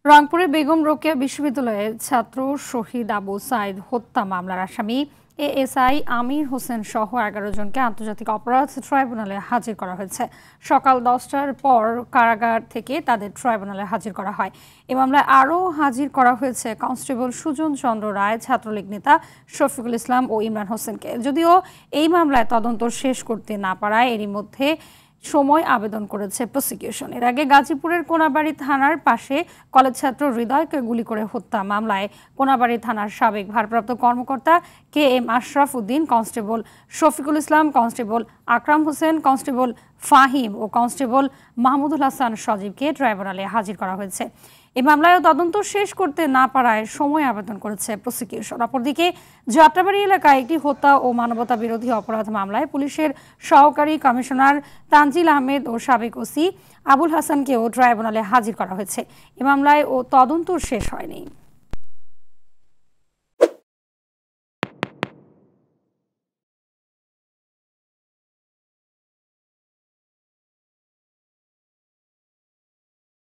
রংপুরে বেগম রোকেয়া বিশ্ববিদ্যালয়ের ছাত্র শহীদ আবু সাইদ হত্যা মামলার আসামি এএসআই আমির হোসেন সহ ১১ জনকে আন্তর্জাতিক অপরাধ ট্রাইব্যুনালে হাজির করা হয়েছে। সকাল ১০টার পর কারাগার থেকে তাদের ট্রাইব্যুনালে হাজির করা হয়। এ মামলায় আরও হাজির করা হয়েছে কনস্টেবল সুজন চন্দ্র রায়, ছাত্রলীগ নেতা শফিকুল ইসলাম ও ইমরান হোসেনকে। যদিও এই মামলায় তদন্ত শেষ করতে না পারায় এরই মধ্যে সময় আবেদন করেছে প্রসিকিউশন। এর আগে গাজীপুরের কোনাবাড়ী থানার পাশে কলেজ ছাত্র হৃদয়কে গুলি করে হত্যা মামলায় কোনাবাড়ী থানার সাবেক ভারপ্রাপ্ত কর্মকর্তা K M Ashraf Uddin, constable Shafiqul Islam, constable Akram Hossain, constable Fahim ও কনস্টেবল মাহমুদুল হাসান সজীবকে ট্রাইব্যুনালে হাজির করা হয়েছে। এই মামলায় তদন্ত শেষ করতে না পারায় সময় আবেদন করেছে প্রসিকিউশন। অপরদিকে যাত্রাবাড়ী এলাকায় একটি হত্যা ও মানবতা বিরোধী অপরাধ মামলায় পুলিশের সহকারী কমিশনার তানজিল আহমেদ ও সাবেক ওসি আবুল হাসানকেও ট্রাইব্যুনালে হাজির করা হয়েছে। এ মামলায় তদন্ত শেষ হয়নি।